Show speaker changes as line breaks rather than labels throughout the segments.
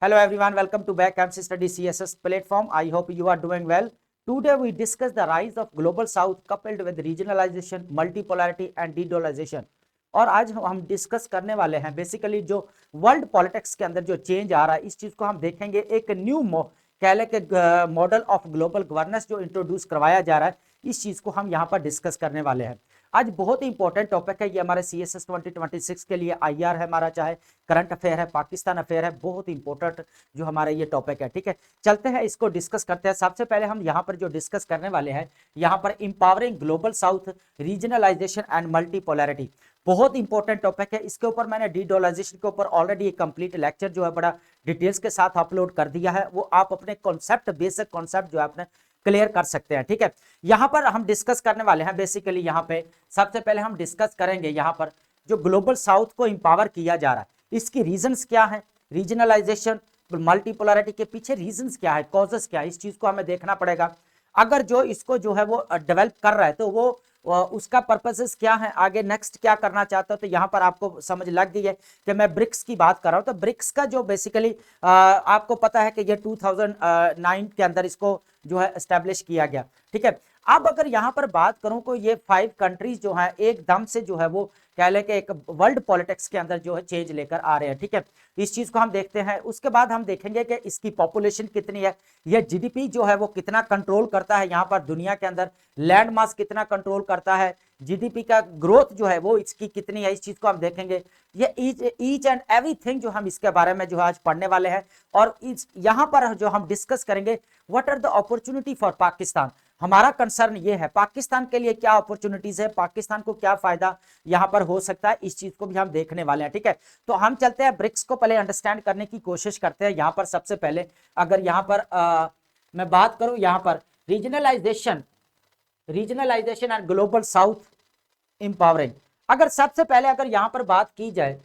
Hello everyone, welcome to back MC Study CSS platform. I hope you are doing well. Today we discuss the rise of global south coupled with regionalization, multipolarity and de-dollarization. और आज हम discuss करने वाले हैं basically जो world politics के अंदर जो चेंज आ रहा है इस चीज को हम देखेंगे। एक न्यू कह ले के मॉडल ऑफ ग्लोबल गवर्नेंस जो इंट्रोड्यूस करवाया जा रहा है इस चीज को हम यहाँ पर डिस्कस करने वाले हैं। आज बहुत ही इंपॉर्टेंट टॉपिक है ये हमारे CSS 2026 के लिए। IR है हमारा, चाहे करंट अफेयर है, पाकिस्तान अफेयर है, बहुत ही इंपॉर्टेंट जो हमारा ये टॉपिक है। ठीक है, चलते हैं इसको डिस्कस करते हैं। सबसे पहले हम यहाँ पर जो डिस्कस करने वाले हैं यहाँ पर empowering global south, regionalisation and multipolarity. बहुत इंपॉर्टेंट टॉपिक है। इसके ऊपर मैंने डीडोलाइजेशन के ऊपर ऑलरेडी एक कंप्लीट लेक्चर जो है बड़ा डिटेल्स के साथ अपलोड कर दिया है। वो आप अपने कॉन्सेप्ट, बेसिक कॉन्सेप्ट जो है अपने क्लियर कर सकते हैं। ठीक है, यहां पर हम डिस्कस करने वाले हैं बेसिकली यहां पे सबसे पहले हम डिस्कस करेंगे यहां पर जो ग्लोबल साउथ को इंपावर किया जा रहा है इसकी रीजंस क्या है, रीजनलाइजेशन मल्टीपोलैरिटी के पीछे रीजंस क्या है, कॉजेस क्या है, इस चीज को हमें देखना पड़ेगा। अगर जो इसको जो है वो डेवलप कर रहा है तो वो उसका पर्पसेस क्या है, आगे नेक्स्ट क्या करना चाहता हो। तो यहाँ पर आपको समझ लग गई है कि मैं ब्रिक्स की बात कर रहा हूँ। तो ब्रिक्स का जो बेसिकली आपको पता है कि ये 2009 के अंदर इसको जो है एस्टेब्लिश किया गया। ठीक है, अब अगर यहाँ पर बात करूं तो ये 5 कंट्रीज जो है एकदम से जो है वो कह ले कि एक वर्ल्ड पॉलिटिक्स के अंदर जो है चेंज लेकर आ रहे हैं। ठीक है, इस चीज को हम देखते हैं। उसके बाद हम देखेंगे कि इसकी पॉपुलेशन कितनी है, ये जीडीपी जो है वो कितना कंट्रोल करता है यहाँ पर दुनिया के अंदर, लैंड मास कितना कंट्रोल करता है, जीडीपी का ग्रोथ जो है वो इसकी कितनी है, इस चीज को हम देखेंगे। ये ईच एंड एवरीथिंग जो हम इसके बारे में जो है आज पढ़ने वाले हैं। और यहाँ पर जो हम डिस्कस करेंगे what are the opportunity for Pakistan. हमारा कंसर्न ये है पाकिस्तान के लिए क्या अपॉर्चुनिटीज है, पाकिस्तान को क्या फायदा यहाँ पर हो सकता है, इस चीज को भी हम देखने वाले हैं। ठीक है, तो हम चलते हैं ब्रिक्स को पहले अंडरस्टैंड करने की कोशिश करते हैं। यहाँ पर सबसे पहले अगर यहाँ पर मैं बात करूं यहाँ पर regionalisation and global south empowering, अगर सबसे पहले अगर यहाँ पर बात की जाए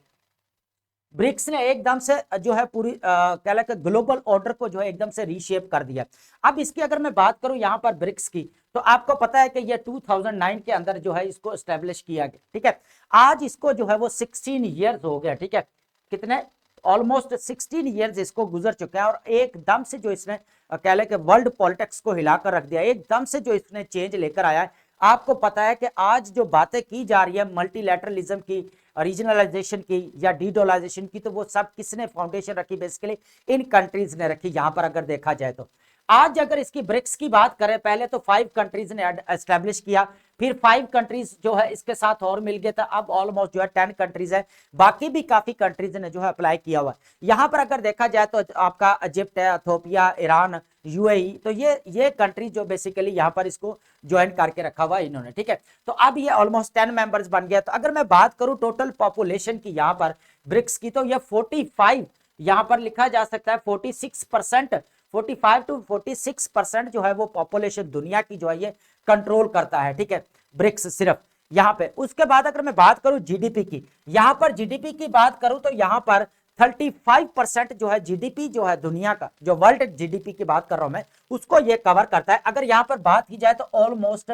ब्रिक्स ने एकदम से जो है पूरी कह लें ग्लोबल ऑर्डर को जो है एकदम से रीशेप कर दिया। अब इसकी अगर मैं बात करूं यहाँ पर ब्रिक्स की तो आपको पता है कि ये 2009 के अंदर जो है इसको एस्टेब्लिश किया गया। ठीक है, आज इसको जो है वो 16 ईयर्स हो गया। ठीक है, कितने, ऑलमोस्ट 16 ईयर्स इसको गुजर चुके हैं और एकदम से जो इसने कह लें कि वर्ल्ड पॉलिटिक्स को हिलाकर रख दिया, एकदम से जो इसने चेंज लेकर आया है। आपको पता है कि आज जो बातें की जा रही है मल्टीलैटरलिज्म की, रीजनलाइजेशन की या डीडोलाइजेशन की, तो वो सब किसने फाउंडेशन रखी, बेसिकली इन कंट्रीज ने रखी। यहां पर अगर देखा जाए तो आज अगर इसकी ब्रिक्स की बात करें, पहले तो 5 कंट्रीज ने एस्टेब्लिश किया, फिर 5 कंट्रीज जो है इसके साथ और मिल गया था, अब ऑलमोस्ट जो है 10 कंट्रीज है, बाकी भी काफी कंट्रीज ने जो है अप्लाई किया हुआ है। यहां पर अगर देखा जाए तो आपका इजिप्ट है, इथियोपिया, ईरान, UAE, तो ये कंट्री जो बेसिकली यहाँ पर इसको ज्वाइन करके रखा हुआ है इन्होंने। ठीक है, तो अब ये ऑलमोस्ट 10 मेंबर्स बन गया। तो अगर मैं बात करूं टोटल पॉपुलेशन की यहाँ पर ब्रिक्स की, तो ये 45 यहाँ पर लिखा जा सकता है 46%, 45 to 46% जो है वो पॉपुलेशन दुनिया की जो है ये कंट्रोल करता है। ठीक है, ब्रिक्स सिर्फ यहाँ पे। उसके बाद अगर मैं बात करूं जीडीपी की, यहाँ पर जीडीपी की बात करूं तो यहाँ पर 35% जो है जीडीपी जो है दुनिया का, जो वर्ल्ड जीडीपी की बात कर रहा हूं मैं, उसको ये कवर करता है। अगर यहाँ पर बात की जाए तो ऑलमोस्ट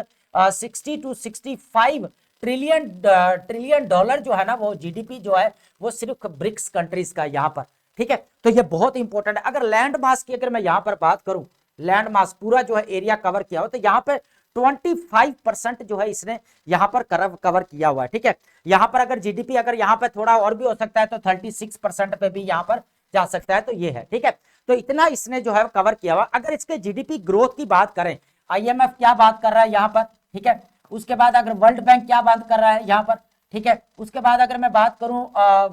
60 to 65 ट्रिलियन डॉलर जो है ना वो जीडीपी जो है वो सिर्फ ब्रिक्स कंट्रीज का यहाँ पर। ठीक है, तो ये बहुत इंपॉर्टेंट है। अगर लैंड मास की अगर मैं यहाँ पर बात करूं, लैंड मास पूरा जो है एरिया कवर किया हो तो यहाँ पे 25% जो है इसने यहाँ पर कवर किया हुआ है। ठीक है, यहाँ पर अगर जीडीपी अगर यहाँ पे थोड़ा और भी हो सकता है तो 36% पे भी यहाँ पर जा सकता है, तो ये है। ठीक है, तो इतना इसने जो है कवर किया हुआ। अगर इसके जीडीपी ग्रोथ की बात करें, IMF क्या बात कर रहा है यहाँ पर, ठीक है, उसके बाद अगर वर्ल्ड बैंक क्या बात कर रहा है यहाँ पर, ठीक है, उसके बाद अगर मैं बात करूं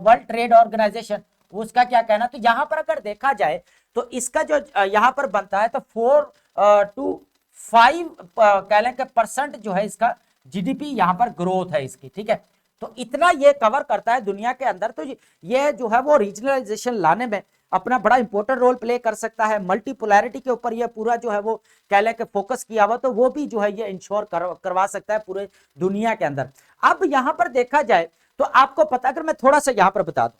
वर्ल्ड ट्रेड ऑर्गेनाइजेशन उसका क्या कहना, तो यहाँ पर अगर देखा जाए तो इसका जो यहाँ पर बनता है तो 4 to 5 कह लें कि % जो है इसका जीडीपी यहाँ पर ग्रोथ है इसकी। ठीक है, तो इतना ये कवर करता है दुनिया के अंदर। तो ये जो है वो रीजनलाइजेशन लाने में अपना बड़ा इंपॉर्टेंट रोल प्ले कर सकता है। मल्टीपोलैरिटी के ऊपर ये पूरा जो है वो कह लें कि फोकस किया हुआ, तो वो भी जो है ये इंश्योर करवा सकता है पूरे दुनिया के अंदर। अब यहाँ पर देखा जाए तो आपको पता, अगर मैं थोड़ा सा यहाँ पर बता दूं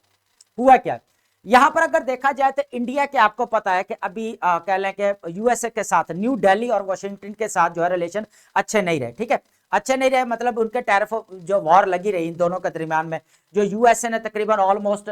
हुआ क्या, यहां पर अगर देखा जाए तो इंडिया के आपको पता है कि अभी कह लें कि USA के साथ, न्यू दिल्ली और वाशिंगटन के साथ जो है रिलेशन अच्छे नहीं रहे। ठीक है, अच्छे नहीं रहे मतलब उनके टैरिफ जो वॉर लगी रही इन दोनों के दरमियान में, जो USA ने तकरीबन ऑलमोस्ट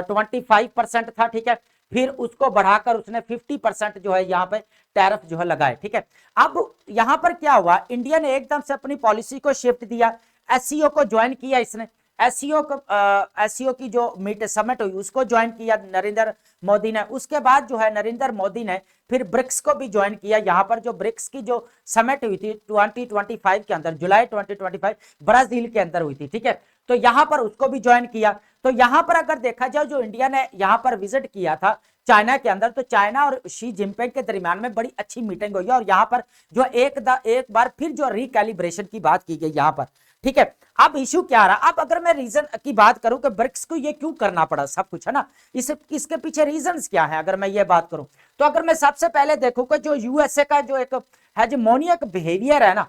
25% था। ठीक है, फिर उसको बढ़ाकर उसने 50% जो है यहाँ पे टैरिफ जो है लगाए। ठीक है, अब यहाँ पर क्या हुआ, इंडिया ने एकदम से अपनी पॉलिसी को शिफ्ट दिया, एससीओ को ज्वाइन किया इसने, एससीओ की जो मीट समिट हुई उसको ज्वाइन किया नरेंद्र मोदी ने। उसके बाद जो है नरेंद्र मोदी ने फिर ब्रिक्स को भी ज्वाइन किया। यहाँ पर जो ब्रिक्स की जो समिट हुई थी 2025 के अंदर, जुलाई 2025 ब्राजील के अंदर हुई थी। ठीक है, तो यहाँ पर उसको भी ज्वाइन किया। तो यहाँ पर अगर देखा जाए जो इंडिया ने यहाँ पर विजिट किया था चाइना के अंदर, तो चाइना और शी जिनपिंग के दरमियान में बड़ी अच्छी मीटिंग हुई और यहाँ पर जो एक बार फिर जो रिकैलिब्रेशन की बात की गई यहाँ पर। ठीक है, अब इशू क्या रहा, अब अगर मैं रीजन की बात करूं कि ब्रिक्स को ये क्यों करना पड़ा, सब कुछ है ना, इसके पीछे रीजंस क्या है, अगर मैं ये बात करूं तो अगर मैं सबसे पहले देखूं कि जो यूएसए का जो एक हेजेमोनियक बिहेवियर है ना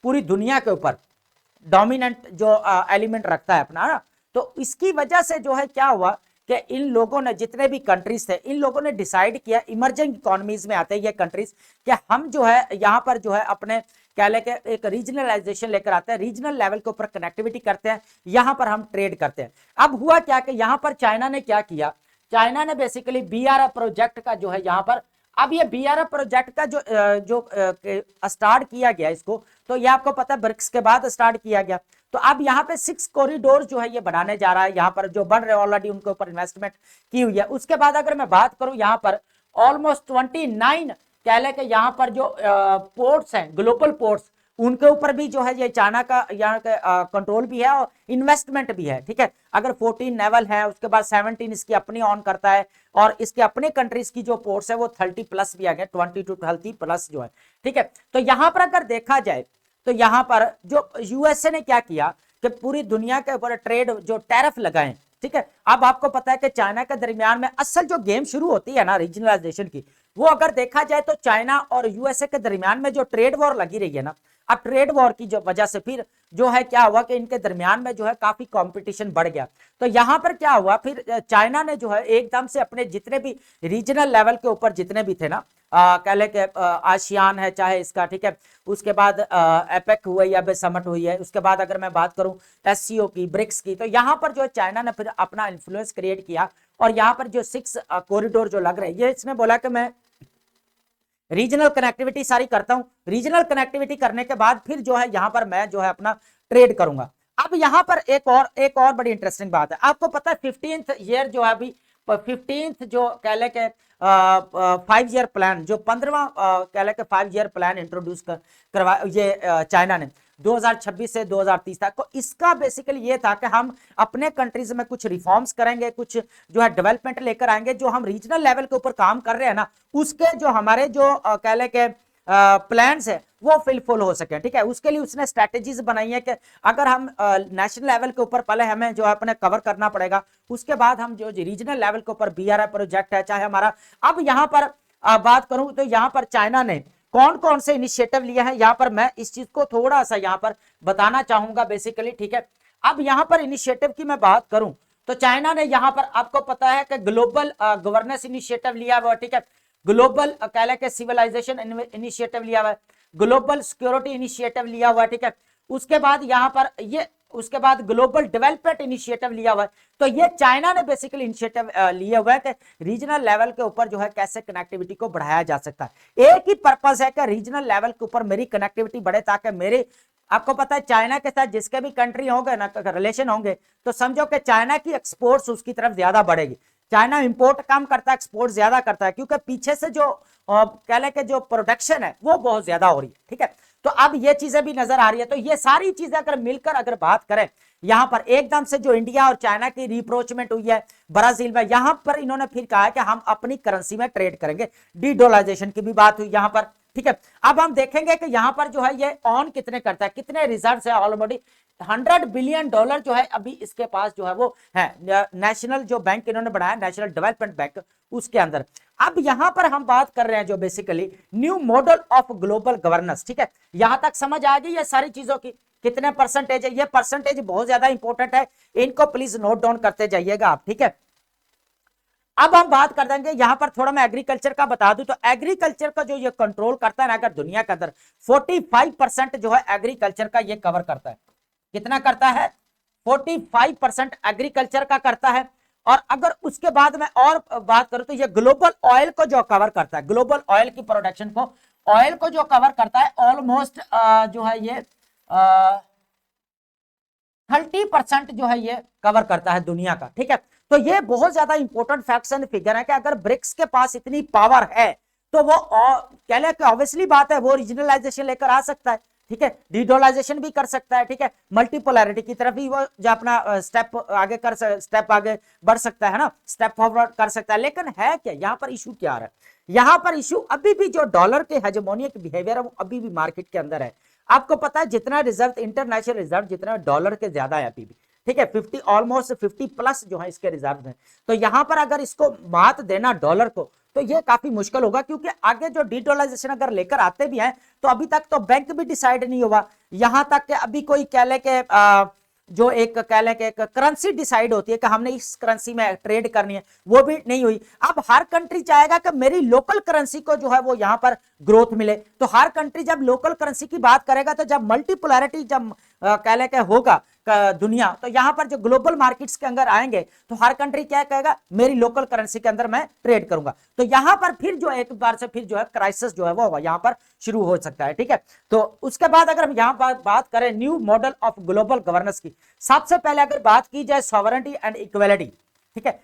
पूरी दुनिया के ऊपर, डोमिनेंट जो एलिमेंट रखता है अपना ना, तो इसकी वजह से जो है क्या हुआ कि इन लोगों ने, जितने भी कंट्रीज थे, इन लोगों ने डिसाइड किया, इमर्जिंग इकोनॉमीज में आते हैं ये कंट्रीज, कि हम जो है यहाँ पर जो है अपने क्या लेके एक रीजनलाइजेशन लेकर आते हैं, रीजनल लेवल के ऊपर कनेक्टिविटी करते हैं, यहाँ पर हम ट्रेड करते हैं। अब हुआ क्या कि यहाँ पर चाइना ने क्या किया, चाइना ने बेसिकली बीआरएफ प्रोजेक्ट का जो है यहाँ पर, अब ये बीआरएफ प्रोजेक्ट का जो स्टार्ट किया गया इसको, तो ये आपको पता है ब्रिक्स के बाद स्टार्ट किया गया। तो अब यहाँ पे 6 कॉरिडोर जो है ये बनाने जा रहा है, यहाँ पर जो बन रहे ऑलरेडी उनके ऊपर इन्वेस्टमेंट की हुई है। उसके बाद अगर मैं बात करूं यहाँ पर ऑलमोस्ट 29 कह ले कि यहाँ पर जो पोर्ट्स हैं, ग्लोबल पोर्ट्स, उनके ऊपर भी जो है ये चाइना का यहाँ का कंट्रोल भी है और इन्वेस्टमेंट भी है। ठीक है, अगर 14 नेवल है, उसके बाद 17 इसकी अपनी ऑन करता है और इसके अपने कंट्रीज की जो पोर्ट्स है वो 30 प्लस भी आ गए, 20 to 30 प्लस जो है। ठीक है, तो यहाँ पर अगर देखा जाए तो यहाँ पर जो यूएसए ने क्या किया कि पूरी दुनिया के ऊपर ट्रेड जो टैरिफ लगाए। ठीक है, अब आपको पता है कि चाइना के दरमियान में असल जो गेम शुरू होती है ना रीजनलाइजेशन की, वो अगर देखा जाए तो चाइना और यूएसए के दरमियान में जो ट्रेड वॉर लगी रही है ना, अब ट्रेड वॉर की जो वजह से फिर जो है क्या हुआ कि इनके दरमियान में जो है काफी कंपटीशन बढ़ गया। तो यहाँ पर क्या हुआ, फिर चाइना ने जो है एकदम से अपने जितने भी रीजनल लेवल के ऊपर जितने भी थे ना, कह ले के आसियान है चाहे इसका, ठीक है, उसके बाद एपेक हुआ या समिट हुई है, उसके बाद अगर मैं बात करूं एससीओ की, ब्रिक्स की, तो यहाँ पर जो चाइना ने फिर अपना इन्फ्लुएंस क्रिएट किया और यहाँ पर जो 6 कॉरिडोर जो लग रहे हैं, ये इसने बोला कि मैं रीजनल कनेक्टिविटी सारी करता हूं, रीजनल कनेक्टिविटी करने के बाद फिर जो है यहाँ पर मैं जो है अपना ट्रेड करूंगा। अब यहाँ पर एक और बड़ी इंटरेस्टिंग बात है, आपको पता है 15th ईयर जो है अभी 15th जो कह ले के 5 ईयर प्लान, जो 15वां कह ले के 5 ईयर प्लान इंट्रोड्यूस करवा ये चाइना ने 2026 से 2030 तक को, इसका बेसिकली ये था कि हम अपने कंट्रीज में कुछ रिफॉर्म्स करेंगे, कुछ जो है डेवलपमेंट लेकर आएंगे, जो हम रीजनल लेवल के ऊपर काम कर रहे हैं ना, उसके जो हमारे जो कह ले के प्लान्स है वो फुलफिल हो सके। ठीक है, उसके लिए उसने स्ट्रेटेजीज बनाई है कि अगर हम नेशनल लेवल के ऊपर पहले हमें जो है अपने कवर करना पड़ेगा, उसके बाद हम जो रीजनल लेवल के ऊपर बीआरआई प्रोजेक्ट है चाहे हमारा। अब यहाँ पर बात करूं तो यहाँ पर चाइना ने कौन कौन से इनिशिएटिव लिया है, यहाँ पर मैं इस चीज को थोड़ा सा यहाँ पर बताना चाहूंगा बेसिकली। ठीक है, अब यहाँ पर इनिशिएटिव की मैं बात करूं तो चाइना ने यहाँ पर आपको पता है कि ग्लोबल गवर्नेंस इनिशिएटिव लिया हुआ। ठीक है, ग्लोबल कह ले के सिविलाइजेशन इनिशिएटिव लिया हुआ है, ग्लोबल सिक्योरिटी इनिशिएटिव लिया हुआ है। ठीक है, उसके बाद यहाँ पर ये उसके बाद ग्लोबल डेवलपमेंट इनिशिएटिव लिया हुआ है। तो ये चाइना ने बेसिकली इनिशिएटिव लिया हुआ है कि रीजनल लेवल के ऊपर जो है कैसे कनेक्टिविटी को बढ़ाया जा सकता है। एक ही पर्पस है कि रीजनल लेवल के ऊपर मेरी कनेक्टिविटी बढ़े, ताकि मेरे, आपको पता है चाइना के साथ जिसके भी कंट्री होंगे ना रिलेशन होंगे, तो समझो कि चाइना की एक्सपोर्ट्स उसकी तरफ ज्यादा बढ़ेगी। चाइना इंपोर्ट कम करता है, एक्सपोर्ट ज्यादा करता है, क्योंकि पीछे से जो कह ले के जो प्रोडक्शन है वो बहुत ज्यादा हो रही है। ठीक है, तो अब ये चीजें भी नजर आ रही है। तो ये सारी चीजें अगर मिलकर अगर बात करें, यहां पर एकदम से जो इंडिया और चाइना की रिप्रोचमेंट हुई है ब्राजील में, यहां पर इन्होंने फिर कहा है कि हम अपनी करेंसी में ट्रेड करेंगे, डी-डॉलराइजेशन की भी बात हुई यहां पर। ठीक है, अब हम देखेंगे कि यहां पर जो है ये ऑन कितने करता है, कितने रिजर्व्स है, ऑलरेडी $100 बिलियन जो है अभी इसके पास जो है वो है, नेशनल जो बैंक इन्होंने बनाया, नेशनल डेवलपमेंट बैंक, उसके अंदर। अब यहां पर हम बात कर रहे हैं जो basically new model of global governance. ठीक है, यहां तक समझ आ गई है सारी चीजों की, कितने परसेंटेज है, ये परसेंटेज बहुत ज्यादा इंपॉर्टेंट है, इनको प्लीज नोट डाउन करते जाइएगा आप। ठीक है, अब हम बात कर देंगे यहां पर थोड़ा मैं एग्रीकल्चर का बता दूं, तो एग्रीकल्चर का जो ये कंट्रोल करता है ना, अगर दुनिया के अंदर 45% जो है एग्रीकल्चर का ये कवर करता है। कितना करता है? 45% एग्रीकल्चर का करता है। और अगर उसके बाद मैं और बात करूं तो ये ग्लोबल ऑयल को जो कवर करता है, ग्लोबल ऑयल की प्रोडक्शन को, ऑयल को जो कवर करता है ऑलमोस्ट जो है ये 30% जो है ये कवर करता है दुनिया का, ठीक है। तो ये बहुत ज्यादा इंपॉर्टेंट फैक्ट्स एंड फिगर है कि अगर ब्रिक्स के पास इतनी पावर है तो वो कह ले कि ऑब्वियसली बात है वो रीजनलाइजेशन लेकर आ सकता है, ठीक है, डीडोलाइजेशन भी कर सकता है, ठीक है, मल्टीपोलैरिटी की तरफ भी वो जो अपना स्टेप आगे बढ़ सकता है ना, स्टेप फॉरवर्ड कर सकता है। लेकिन है क्या यहाँ पर इशू, क्या है यहाँ पर इशू, अभी भी जो डॉलर के हेजेमोनिक बिहेवियर है वो अभी भी मार्केट के अंदर है। आपको पता है जितना रिजर्व, इंटरनेशनल रिजर्व जितना डॉलर के ज्यादा है अभी भी, ठीक है, 50 ऑलमोस्ट 50 प्लस जो है इसके रिजर्व हैं। तो यहां पर अगर इसको मात देना डॉलर को तो ये काफी मुश्किल होगा, क्योंकि आगे जो डीडॉलराइजेशन अगर लेकर आते भी हैं तो अभी तक तो बैंक भी डिसाइड नहीं हुआ, यहां तक कि अभी कोई कह ले के जो एक कह लें कि एक करेंसी डिसाइड होती है कि हमने इस करेंसी में ट्रेड करनी है, वो भी नहीं हुई। अब हर कंट्री चाहेगा कि मेरी लोकल करेंसी को जो है वो यहां पर ग्रोथ मिले, तो हर कंट्री जब लोकल करेंसी की बात करेगा तो जब मल्टीपोलैरिटी जब कह लें कि होगा दुनिया, तो यहां पर जो ग्लोबल मार्केट्स के अंदर आएंगे तो हर कंट्री क्या कहेगा, मेरी लोकल करेंसी के अंदर मैं ट्रेड करूंगा। तो यहां पर फिर जो एक बार से फिर जो है क्राइसिस जो है वो यहां पर शुरू हो सकता है, ठीक है। तो उसके बाद अगर हम यहां पर बात करें new model of global governance की, सबसे पहले अगर बात की जाए सॉवरेनिटी एंड इक्वलिटी, ठीक है,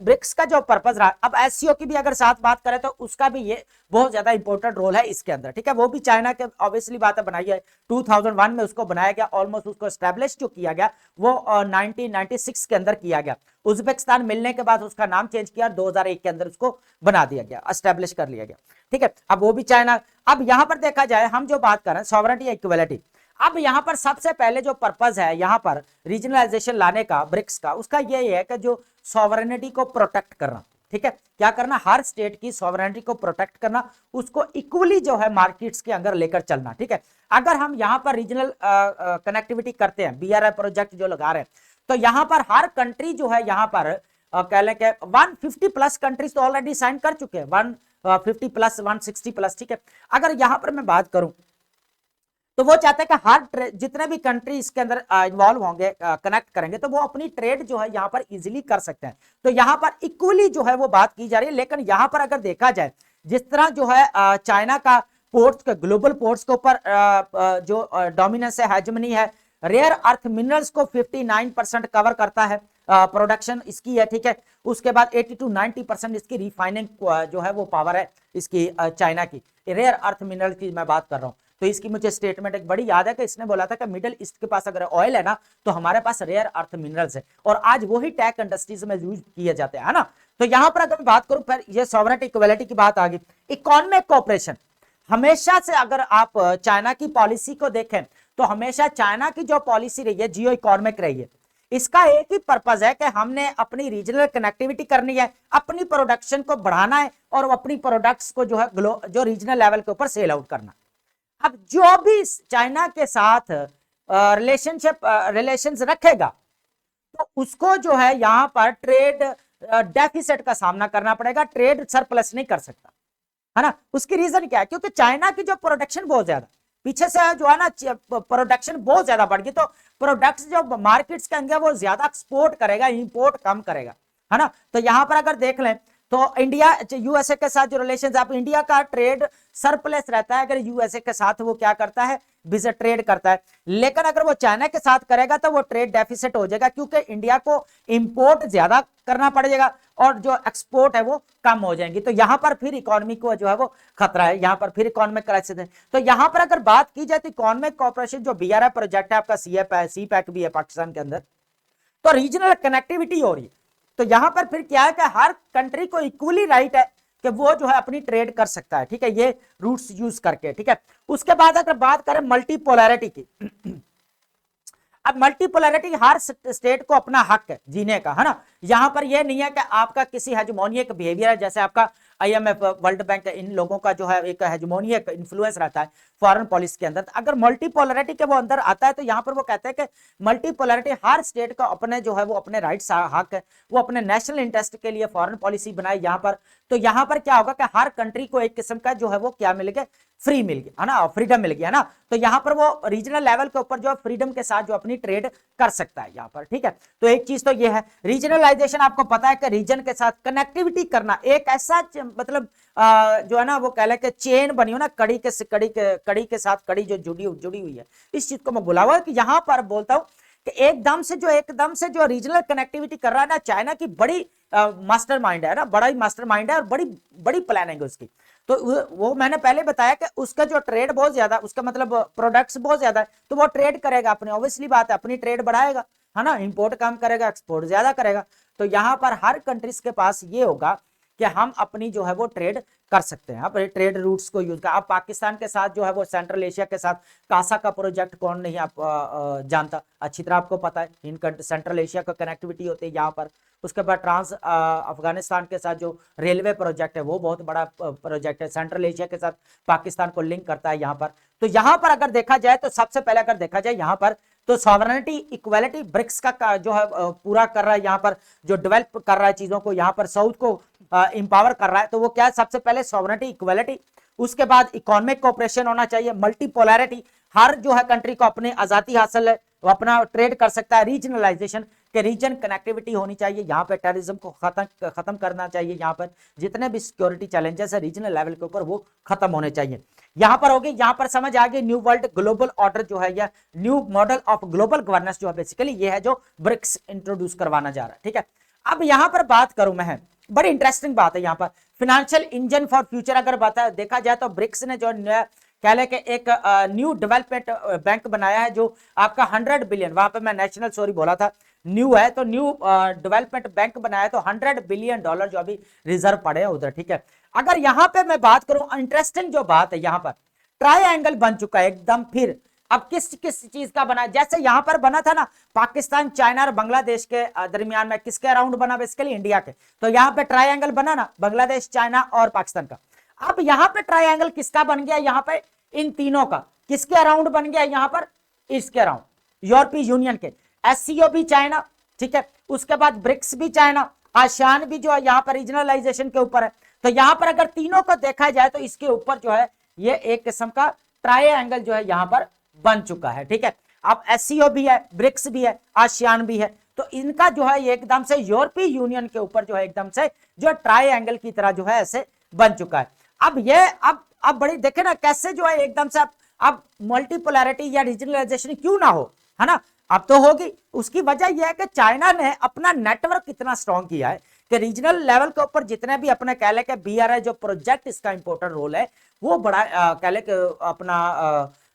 ब्रिक्स का जो पर्पस रहा, अब एससीओ की भी अगर साथ बात करें तो उसका भी ये बहुत ज्यादा इंपॉर्टेंट रोल है इसके अंदर, ठीक है। वो भी चाइना के ऑब्वियसली बात है बनाई है, 2001 में उसको बनाया गया, ऑलमोस्ट उसको एस्टेब्लिश जो किया गया वो 1996 के अंदर किया गया। उज्बेकिस्तान मिलने के बाद उसका नाम चेंज किया, 2001 के अंदर उसको बना दिया गया, एस्टेब्लिश कर लिया गया, ठीक है। अब वो भी चाइना, अब यहां पर देखा जाए हम जो बात कर रहे हैं सॉवरेनिटी इक्वलिटी, अब यहां पर सबसे पहले जो पर्पस है यहां पर रीजनलाइजेशन लाने का ब्रिक्स का, उसका ये है कि जो सॉवरेनिटी को प्रोटेक्ट करना, ठीक है, क्या करना, हर स्टेट की सॉवरेनिटी को प्रोटेक्ट करना, उसको इक्वली जो है मार्केट्स के अंदर लेकर चलना, ठीक है। अगर हम यहां पर रीजनल कनेक्टिविटी करते हैं, BRI प्रोजेक्ट जो लगा रहे हैं, तो यहां पर हर कंट्री जो है यहां पर कह लें कि 150 प्लस कंट्रीज तो ऑलरेडी साइन कर चुके हैं, 150 प्लस 160 प्लस, ठीक है। अगर यहां पर मैं बात करूं तो वो चाहते हैं कि हर जितने भी कंट्री इसके अंदर इन्वॉल्व होंगे, कनेक्ट करेंगे, तो वो अपनी ट्रेड जो है यहाँ पर इजीली कर सकते हैं। तो यहाँ पर इक्वली जो है वो बात की जा रही है। लेकिन यहाँ पर अगर देखा जाए जिस तरह जो है चाइना का पोर्ट्स के, ग्लोबल पोर्ट्स के ऊपर जो डोमिनेंस है, हेजमनी है, रेयर अर्थ मिनरल्स को 59% कवर करता है, प्रोडक्शन इसकी है, ठीक है। उसके बाद 80 to 90% इसकी रिफाइनिंग जो है वो पावर है इसकी चाइना की, रेयर अर्थ मिनरल की मैं बात कर रहा हूँ। तो इसकी मुझे स्टेटमेंट एक बड़ी याद है कि इसने बोला था कि मिडिल ईस्ट के पास अगर ऑयल है ना तो हमारे पास रेयर अर्थ मिनरल्स है, और आज वही टेक इंडस्ट्रीज में यूज किए जाते हैं, है ना। तो यहां पर अगर मैं बात करूं, फिर ये सॉवरेनिटी इक्वलिटी की बात आ गई। इकोनॉमिक कोऑपरेशन, हमेशा से अगर आप चाइना की पॉलिसी को देखें तो हमेशा चाइना की जो पॉलिसी रही है जियो इकोनॉमिक रही है। इसका एक ही पर्पज है कि हमने अपनी रीजनल कनेक्टिविटी करनी है, अपनी प्रोडक्शन को बढ़ाना है, और अपनी प्रोडक्ट्स को जो है जो रीजनल लेवल के ऊपर सेल आउट करना। अब जो भी चाइना के साथ रिलेशंस रखेगा तो उसको जो है यहां पर ट्रेड डेफिसिट का सामना करना पड़ेगा, ट्रेड सरप्लस नहीं कर सकता, है ना। उसकी रीजन क्या है, क्योंकि चाइना की जो प्रोडक्शन बहुत ज्यादा पीछे से जो है ना, प्रोडक्शन बहुत ज्यादा बढ़ गई, तो प्रोडक्ट्स जो मार्केट्स के अंदर वो ज्यादा एक्सपोर्ट करेगा, इंपोर्ट कम करेगा, है ना। तो यहां पर अगर देख लें तो इंडिया यूएसए के साथ जो रिलेशन, आप इंडिया का ट्रेड सरप्लस रहता है अगर यूएसए के साथ वो क्या करता है, विजिट ट्रेड करता है। लेकिन अगर वो चाइना के साथ करेगा तो वो ट्रेड डेफिसिट हो जाएगा, क्योंकि इंडिया को इंपोर्ट ज्यादा करना पड़ेगा और जो एक्सपोर्ट है वो कम हो जाएंगी। तो यहां पर फिर इकोनॉमी को जो है वो खतरा है, यहां पर फिर इकोनॉमिक क्राइसिस है। तो यहां पर अगर बात की जाए तो इकोनॉमिक कोऑपरेशन जो BRI प्रोजेक्ट है आपका, CPEC भी है पाकिस्तान के अंदर, तो रीजनल कनेक्टिविटी हो रही है। तो यहां पर फिर क्या है कि हर कंट्री को इक्वली राइट है कि वो जो है अपनी ट्रेड कर सकता है, ठीक है, ये रूट्स यूज करके, ठीक है। उसके बाद अगर बात करें मल्टीपोलैरिटी की, अब मल्टीपोलैरिटी हर स्टेट को अपना हक है जीने का, है ना। यहां पर यह नहीं है कि आपका किसी हेजेमोनियक बिहेवियर है, जैसे आपका IMF, वर्ल्ड बैंक, इन लोगों का जो है एक हेजेमोनियक इन्फ्लुएंस रहता है फॉरेन पॉलिसी के अंदर। अगर मल्टीपोलैरिटी के वो अंदर आता है तो यहां पर वो कहते हैं कि मल्टीपोलैरिटी हर स्टेट का अपने जो है वो अपने राइट्स हक है, वो अपने नेशनल इंटरेस्ट के लिए फॉरेन पॉलिसी बनाए यहां पर। तो यहां पर क्या होगा कि हर कंट्री को एक किस्म का जो है वो क्या मिल गया, फ्री मिल गया, है ना, फ्रीडम मिल गया, है ना। तो यहां पर वो रीजनल लेवल के ऊपर जो फ्रीडम के साथ जो अपनी ट्रेड कर सकता है यहां पर, ठीक है। तो एक चीज तो ये है रीजनल रीजनलाइजेशन आपको पता है कि रीजन के साथ कनेक्टिविटी करना, एक ऐसा मतलब जो है ना वो कह ले कि चेन बनी हो ना, कड़ी के साथ कड़ी जो जुड़ी हुई है, इस चीज को मैं बोला हुआ है कि यहां पर बोलता हूं कि एकदम से जो रीजनल कनेक्टिविटी कर रहा है ना, चाइना की बड़ी मास्टरमाइंड है ना, बड़ा ही मास्टरमाइंड है और बड़ी बड़ी प्लानिंग है उसकी। तो वो मैंने पहले बताया कि उसका जो ट्रेड बहुत ज्यादा, उसका मतलब प्रोडक्ट्स बहुत ज्यादा है, तो वो ट्रेड करेगा अपने, ऑब्वियसली बात है, अपनी ट्रेड बढ़ाएगा, है ना, इंपोर्ट कम करेगा, एक्सपोर्ट ज्यादा करेगा। तो यहाँ पर हर कंट्रीज के पास ये होगा कि हम अपनी जो है वो ट्रेड कर सकते हैं, अपने ट्रेड रूट्स को यूज कर। अब पाकिस्तान के साथ जो है वो सेंट्रल एशिया के साथ कासा का प्रोजेक्ट कौन नहीं आप जानता, अच्छी तरह आपको पता है, इन सेंट्रल एशिया का कनेक्टिविटी होती है यहाँ पर। उसके बाद ट्रांस अफगानिस्तान के साथ जो रेलवे प्रोजेक्ट है वो बहुत बड़ा प्रोजेक्ट है, सेंट्रल एशिया के साथ पाकिस्तान को लिंक करता है यहाँ पर। तो यहाँ पर अगर देखा जाए तो सबसे पहले अगर देखा जाए यहाँ पर तो सॉवरेनिटी इक्वालिटी ब्रिक्स का जो है पूरा कर रहा है, यहाँ पर जो डेवलप कर रहा है चीजों को, यहाँ पर साउथ को इंपावर कर रहा है। तो वो क्या है, सबसे पहले सॉवरेनिटी इक्वालिटी, उसके बाद इकोनॉमिक कोऑपरेशन होना चाहिए, मल्टीपोलैरिटी, हर जो है कंट्री को अपनी आजादी हासिल है, वो अपना ट्रेड कर सकता है, रीजनलाइजेशन के रीजन कनेक्टिविटी होनी चाहिए, यहाँ पे टेररिज्म को खत्म करना चाहिए, यहाँ पर जितने भी सिक्योरिटी चैलेंजेस है रीजनल लेवल के ऊपर वो खत्म होने चाहिए। यहाँ पर होगी, यहाँ पर समझ आ गई न्यू वर्ल्ड ग्लोबल ऑर्डर जो है या new model of global governance जो है बेसिकली ये है जो ब्रिक्स इंट्रोड्यूस करवाना जा रहा है, ठीक है। अब यहाँ पर बात करूं मैं, बड़ी इंटरेस्टिंग बात है यहाँ पर, फाइनेंशियल इंजन फॉर फ्यूचर अगर देखा जाए तो ब्रिक्स ने जो कह ले कि एक न्यू डेवलपमेंट बैंक बनाया है जो आपका 100 बिलियन, वहां पे मैं नेशनल सॉरी बोला था, न्यू है तो न्यू डेवलपमेंट बैंक बनाया तो $100 बिलियन जो अभी रिजर्व पड़े हैं उधर, ठीक है। अगर यहाँ पे मैं बात करूं, इंटरेस्टिंग जो बात है यहाँ पर ट्रायंगल बन चुका है एकदम फिर। अब किस चीज का बना, जैसे यहां पर बना था ना पाकिस्तान चाइना और बांग्लादेश के दरमियान में, किसके अराउंड बना, बेसिकली इंडिया के। तो यहां पे ट्रायंगल बना ना बांग्लादेश चाइना और पाकिस्तान का। अब यहां पे ट्रायंगल किसका बन गया, यहां पे इन तीनों का किसके अराउंड बन गया, यहां पर इसके अराउंड, यूरोपीय यूनियन के, एससीओ भी चाइना, ठीक है, उसके बाद ब्रिक्स भी चाइना, आसियान भी जो है यहाँ पर रीजनलाइजेशन के ऊपर है। तो यहां पर अगर तीनों को देखा जाए तो इसके ऊपर जो है ये एक किस्म का ट्रायंगल जो है यहां पर बन चुका है, ठीक है। अब एससीओ भी है, ब्रिक्स भी है, आसियान भी है, तो इनका जो है एकदम से यूरोपीय यूनियन के ऊपर जो है एकदम से जो ट्रायंगल की तरह जो है ऐसे बन चुका है। अब ये अब बड़ी देखे ना कैसे जो है एकदम से अब मल्टीपोलैरिटी या रीजनलाइजेशन क्यों ना हो, है ना, अब तो होगी। उसकी वजह यह है कि चाइना ने अपना नेटवर्क कितना स्ट्रॉन्ग किया है कि रीजनल लेवल के ऊपर जितने भी अपने कह ले के BRI जो प्रोजेक्ट इसका इंपॉर्टेंट रोल है वो बड़ा कह ले के अपना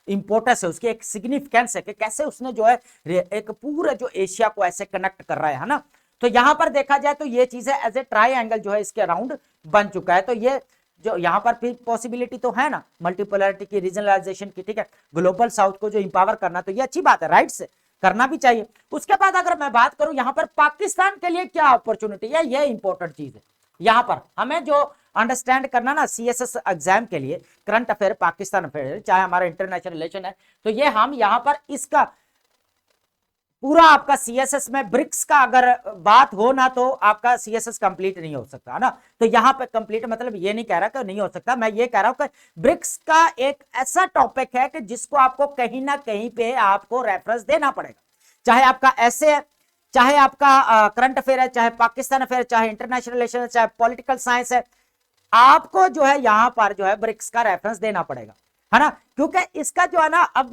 इंपोर्टेंस है, उसकी एक सिग्निफिकेंस है कि कैसे उसने जो है एक पूरे जो एशिया को ऐसे कनेक्ट कर रहा है ना। तो यहां पर देखा जाए तो ये चीज है एज ए ट्रायंगल जो है इसके अराउंड बन चुका है। तो ये जो यहां पर फिर पॉसिबिलिटी तो है ना मल्टीपोलैरिटी की, रीजनलाइजेशन की, ठीक है, ग्लोबल साउथ को जो इंपावर करना, तो ये अच्छी बात है, राइट से करना भी चाहिए। उसके बाद अगर मैं बात करूं यहां पर पाकिस्तान के लिए क्या अपॉर्चुनिटी है, ये इंपॉर्टेंट चीज है। यहां पर हमें जो अंडरस्टैंड करना ना CSS एग्जाम के लिए, करंट अफेयर, पाकिस्तान अफेयर, चाहे हमारा इंटरनेशनल रिलेशन है, तो ये हम यहां पर इसका पूरा आपका CSS में ब्रिक्स का अगर बात हो ना तो आपका CSS कंप्लीट नहीं हो सकता, है ना। तो यहां पे कंप्लीट मतलब ये नहीं कह रहा कि नहीं हो सकता, मैं ये कह रहा हूं कि ब्रिक्स का एक ऐसा टॉपिक है कि जिसको आपको कहीं ना कहीं पे आपको रेफरेंस देना पड़ेगा, चाहे आपका ऐसे है, चाहे आपका करंट अफेयर है, चाहे पाकिस्तान अफेयर, चाहे इंटरनेशनल रिलेशन है, चाहे पॉलिटिकल साइंस है, आपको जो है यहां पर जो है ब्रिक्स का रेफरेंस देना पड़ेगा, है ना, क्योंकि इसका जो है ना अब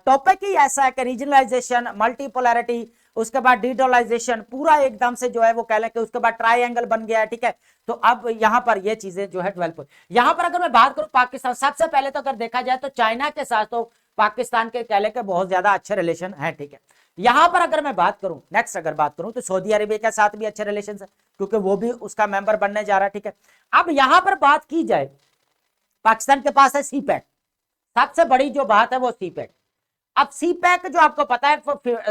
टॉपिक ही ऐसा है कि रीजनलाइजेशन, मल्टीपोलैरिटी, उसके बाद डीडोलाइजेशन, पूरा एकदम से जो है वो कह लें कि उसके बाद ट्रायंगल बन गया है, ठीक है। तो अब यहां पर ये चीजें जो है डेवलप हुई। यहां पर अगर मैं बात करूं पाकिस्तान, सबसे पहले तो अगर देखा जाए तो चाइना के साथ तो पाकिस्तान के कह लें कि बहुत ज्यादा अच्छे रिलेशन है, ठीक है। यहां पर अगर मैं बात करूं नेक्स्ट अगर बात करूं तो सऊदी अरेबिया के साथ भी अच्छे रिलेशन है क्योंकि वो भी उसका मेंबर बनने जा रहा है, ठीक है। अब यहां पर बात की जाए, पाकिस्तान के पास है CPEC, सबसे बड़ी जो बात है वो CPEC। अब CPEC जो आपको पता है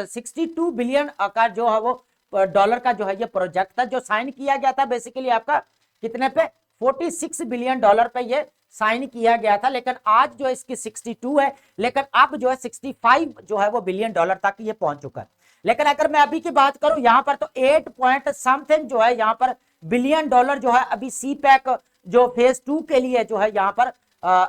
62 बिलियन का जो है वो डॉलर का जो है ये प्रोजेक्ट था जो साइन किया गया था बेसिकली आपका कितने पे, 46 बिलियन डॉलर पे ये साइन किया गया था, लेकिन आज जो इसकी 62 है, लेकिन अब जो है 65 जो है वो बिलियन डॉलर तक ये पहुंच चुका है। लेकिन अगर मैं अभी की बात करूं यहां पर तो 8 पॉइंट समथिंग जो है यहां पर बिलियन डॉलर जो है अभी CPEC जो फेज 2 के लिए जो है यहां पर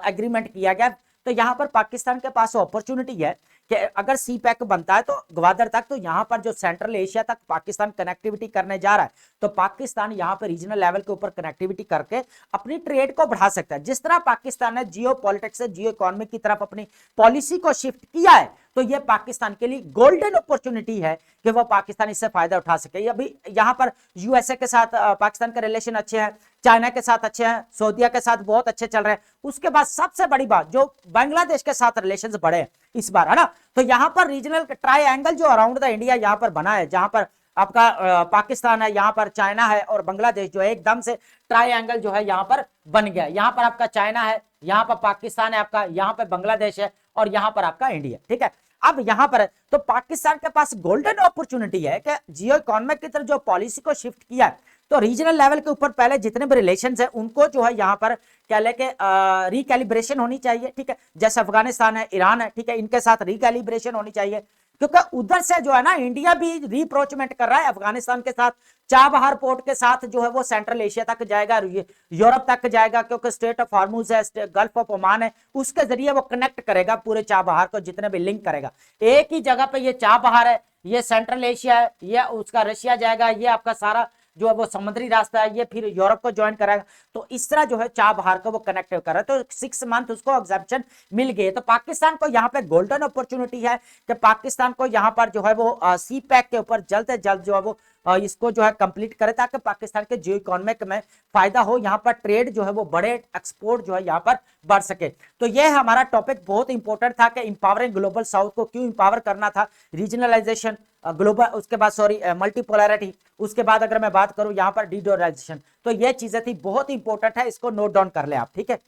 एग्रीमेंट किया गया। तो यहां पर पाकिस्तान के पास अपॉर्चुनिटी है कि अगर सी पैक बनता है तो ग्वादर तक, तो यहाँ पर जो सेंट्रल एशिया तक पाकिस्तान कनेक्टिविटी करने जा रहा है, तो पाकिस्तान यहाँ पर रीजनल लेवल के ऊपर कनेक्टिविटी करके अपनी ट्रेड को बढ़ा सकता है। जिस तरह पाकिस्तान ने जियो पॉलिटिक्स से जियो इकोनॉमी की तरफ अपनी पॉलिसी को शिफ्ट किया है, तो यह पाकिस्तान के लिए गोल्डन अपॉर्चुनिटी है कि वह पाकिस्तान इससे फायदा उठा सके। अभी यहाँ पर यूएसए के साथ पाकिस्तान के रिलेशन अच्छे हैं, चाइना के साथ अच्छे हैं, सऊदीया के साथ बहुत अच्छे चल रहे हैं। उसके बाद सबसे बड़ी बात, जो बांग्लादेश के साथ रिलेशंस बढ़े हैं इस बार, है ना, तो यहां पर रीजनल ट्रायंगल जो अराउंड द इंडिया यहां पर बना है, जहां पर आपका पाकिस्तान है, यहां पर चाइना है और बांग्लादेश जो है, एकदम से ट्रायंगल जो है यहां पर बन गया। यहां पर आपका चाइना है, यहां पर पाकिस्तान है आपका, यहां पर बांग्लादेश है और यहां पर आपका इंडिया, ठीक है। अब यहां पर तो पाकिस्तान के पास गोल्डन अपॉर्चुनिटी है कि जियो इकोनॉमिक की तरफ जो पॉलिसी को शिफ्ट किया है, तो रीजनल लेवल के ऊपर पहले जितने भी रिलेशंस है उनको जो है यहाँ पर क्या लेके रिकैलिब्रेशन होनी चाहिए, ठीक है। जैसे अफगानिस्तान है, ईरान है, ठीक है, इनके साथ रिकैलिब्रेशन होनी चाहिए, क्योंकि उधर से जो है ना इंडिया भी रीप्रोचमेंट कर रहा है अफगानिस्तान के साथ। चाबहार पोर्ट के साथ जो है वो सेंट्रल एशिया तक जाएगा, यूरोप तक जाएगा, क्योंकि स्टेट ऑफ हॉर्मुज है, गल्फ ऑफ ओमान है, उसके जरिए वो कनेक्ट करेगा पूरे चाबहार को, जितने भी लिंक करेगा। एक ही जगह पे ये चाबहार है, ये सेंट्रल एशिया है, ये उसका रशिया जाएगा, ये आपका सारा जो है वो समुद्री रास्ता है, ये फिर यूरोप को ज्वाइन कराएगा। तो इस तरह जो है चाबहार को वो कनेक्ट कर रहा है, तो 6 मंथ उसको एग्जेम्पशन मिल गए। तो पाकिस्तान को यहाँ पे गोल्डन अपॉर्चुनिटी है कि पाकिस्तान को यहाँ पर जो है वो सी पैक के ऊपर जल्द से जल्द जो है वो इसको जो है कंप्लीट करे, ताकि पाकिस्तान के जियो इकोनॉमिक में फायदा हो, यहाँ पर ट्रेड जो है वो बड़े, एक्सपोर्ट जो है यहाँ पर बढ़ सके। तो यह हमारा टॉपिक बहुत इंपॉर्टेंट था कि इंपावरिंग ग्लोबल साउथ को क्यों इंपावर करना था, रीजनलाइजेशन, ग्लोबल, उसके बाद सॉरी मल्टीपोलैरिटी, उसके बाद अगर मैं बात करूं यहाँ पर डीडोलराइजेशन। तो ये चीजें थी, बहुत इंपॉर्टेंट है, इसको नोट डाउन कर ले आप, ठीक है।